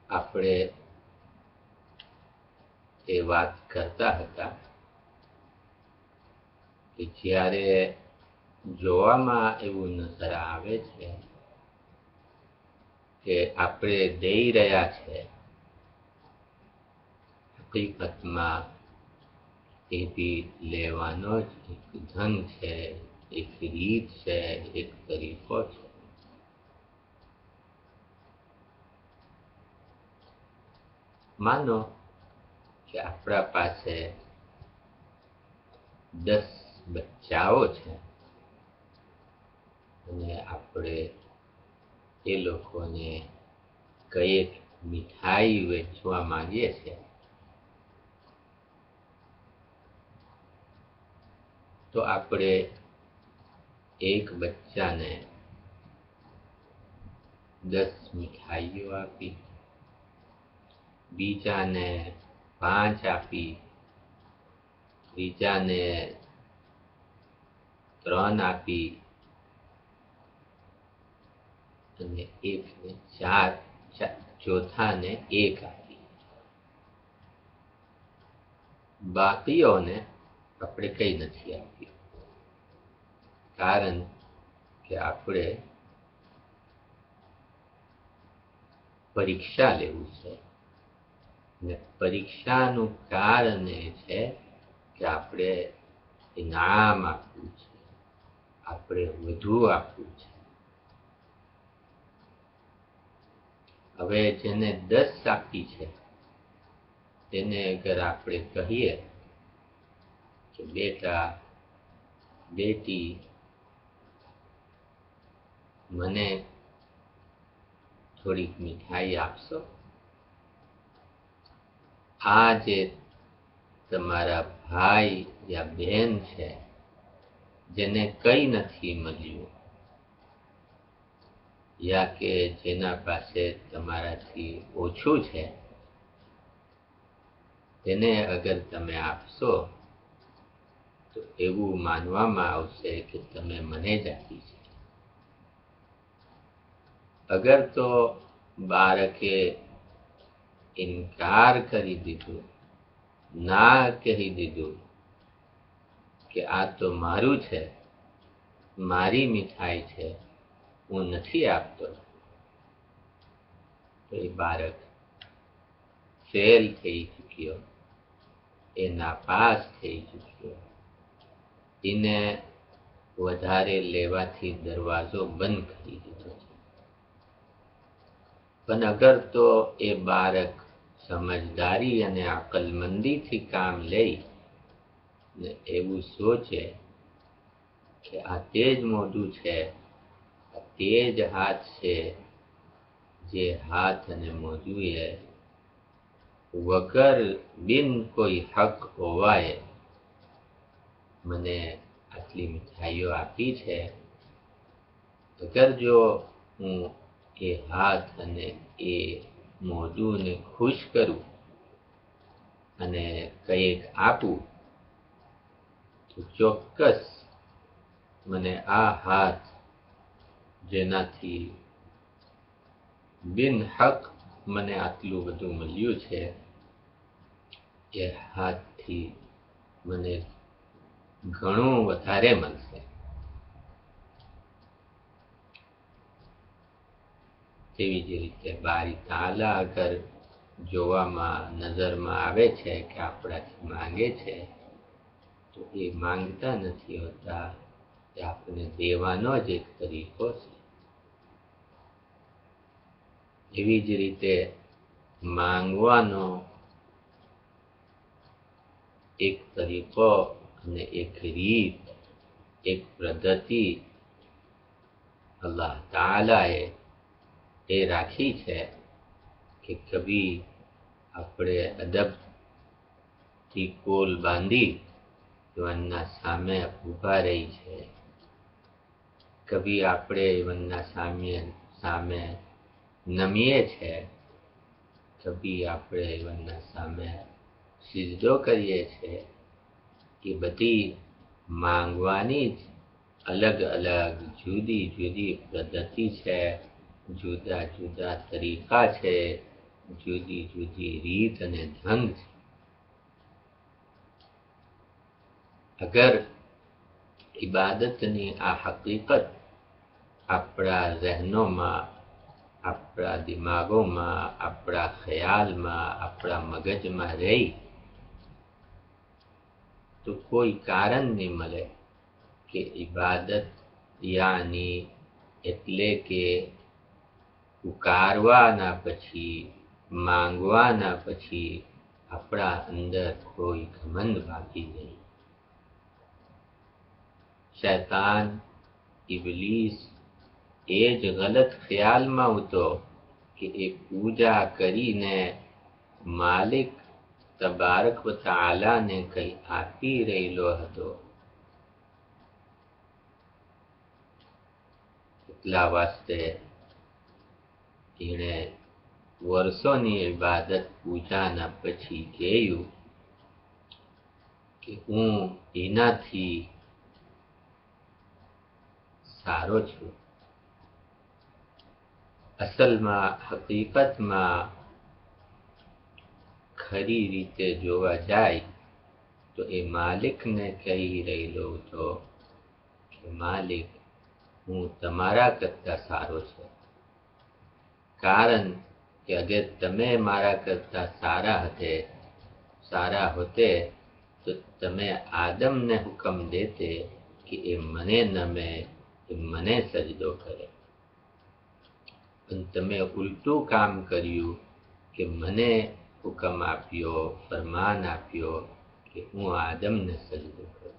આપણે એ વાત કરતા હતા કે જ્યારે જોવામાં એવું નજર આવે છે કે આપણે દઈ રહ્યા છે, હકીકતમાં એ બી લેવાનો જ એક ઢંગ છે, એક રીત છે, એક તરીકો છે. માનો કે આપણા પાસે 10 બચ્ચાઓ છે અને આપણે એ લોકોને કઈક મીઠાઈ વેચવા માંગીએ છીએ, તો આપણે એક બચ્ચાને 10 મીઠાઈઓ આપી, બીજાને 5 આપી, ત્રીજાને 3 આપી અને એકને 4, ચોથાને 1 આપી. બાકીઓને આપણે કઈ નથી આપ્યું, કારણ કે આપણે પરીક્ષા લેવું છે ને પરીક્ષાનું કારણ એ છે કે આપણે ઇનામ આપવું છે, આપણે વધુ આપવું છે. હવે જેને 10 આપી છે તેને અગર આપણે કહીએ કે બેટા બેટી મને થોડીક મીઠાઈ આપશો, આ જે તમારા ભાઈ યા બહેન છે જેને કઈ નથી મળ્યું યા કે જેના પાસે તમારાથી ઓછું છે, તેને અગર તમે આપશો તો એવું માનવામાં આવશે કે તમે મને જ આપી છે. અગર તો બાળકે ઇનકાર કરી દીધું, ના કહી દીધું કે આ તો મારું છે, મારી મીઠાઈ છે, હું નથી આપતો, તો એ બાળક ફેલ થઈ ચૂક્યો, એ નાપાસ થઈ ચૂક્યો, એને વધારે લેવાથી દરવાજો બંધ કરી દીધો છે. પણ અગર તો એ બાળક સમજદારી અને અકલમંદીથી કામ લઈ ને એવું સોચે કે આ તે જ મોઢું છે, આ તે જ હાથ છે, જે હાથ અને મોઢુએ વગર બિન કોઈ હક હોવાએ મને આટલી મીઠાઈઓ આપી છે. અગર જો હું એ હાથ અને એ મોઢુને ખુશ કરું અને કંઈક આપું તો ચોક્કસ મને આ હાથ જેનાથી બિન હક મને આટલું બધું મળ્યું છે, એ હાથથી મને ઘણું વધારે મળશે. તેવી જ રીતે બારી તાલા અગર જોવામાં નજરમાં આવે છે કે આપણાથી માંગે છે, તો એ માંગતા નથી હોતા, એ આપણને દેવાનો જ એક તરીકો છે. એવી જ રીતે માંગવાનો એક તરીકો અને એક રીત, એક પદ્ધતિ અલ્લાહ તાલાએ એ રાખી છે કે કભી આપણે અદબથી કોલ બાંધી એમના સામે ઊભા રહી છે, કભી આપણે એમના સામે નમીએ છે, કભી આપણે એમના સામે સિજદો કરીએ છે. એ બધી માંગવાની જ અલગ અલગ જુદી જુદી પદ્ધતિ છે, જુદા જુદા તરીકા છે, જુદી જુદી રીત અને ઢંગ છે. અગર ઇબાદતની આ હકીકત આપણા ઝહેનોમાં, આપણા દિમાગોમાં, આપણા ખ્યાલમાં, આપણા મગજમાં રહી તો કોઈ કારણ નહીં મળે કે ઇબાદત યાની એટલે કે પુકારવાના પછી, માંગવાના પછી આપણા અંદર કોઈ ઘમંડ બાકી નહીં. શૈતાન, ઇબલીસ એ જ ગલત ખ્યાલમાં હતો કે એ પૂજા કરીને માલિક તબારક વ તઆલાને કંઈ આપી રહેલો હતો. એટલા વાસ્તે એણે વર્ષોની ઇબાદત પૂજાના પછી કહ્યું કે હું એનાથી સારો છું. અસલમાં, હકીકતમાં ખરી રીતે જોવા જાય તો એ માલિકને કહી રહેલો હતો કે માલિક, હું તમારા કરતા સારો છું. કારણ કે અગર તમે મારા કરતા સારા હોતે તો તમે આદમને હુકમ દેતે કે એ મને નમે, એ મને સજદો કરે. પણ તમે ઉલટું કામ કર્યું કે મને હુકમ આપ્યો, ફરમાન આપ્યો કે હું આદમને સજદો કરું.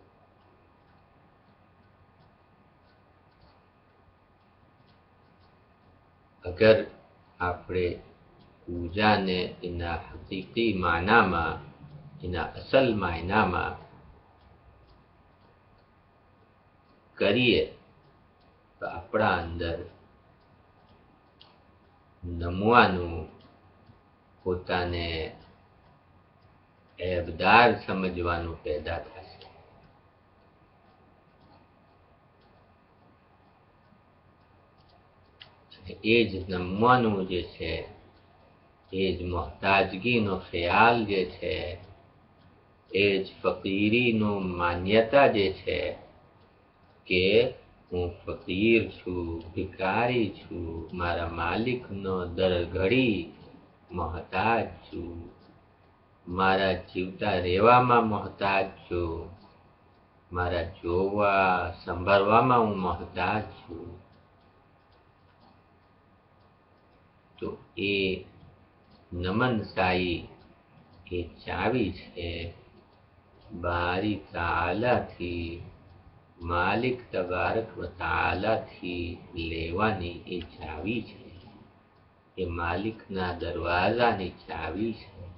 અગર આપણે પૂજાને એના હકીકી માનામાં, એના અસલ માયનામાં કરીએ તો આપણા અંદર નમવાનું, પોતાને એબદાર સમજવાનું પેદા થશે. એ જ નમવાનું જે છે, એ જ મોહતાજગીનો ખ્યાલ જે છે, એ જ ફકીરીનું માન્યતા જે છે કે હું ફકીર છું, ભિખારી છું, મારા માલિકનો દર ઘડી મોહતાજ છું, મારા જીવતા રહેવામાં મોહતાજ છું, મારા જોવા સંભાળવામાં હું મોહતાજ છું. તો એ નમન સાઈ એ ચાવી છે બારી તાલાથી, માલિક તબારક વ તઆલાથી લેવાની એ ચાવી છે. એ માલિકના દરવાજાની ચાવી છે.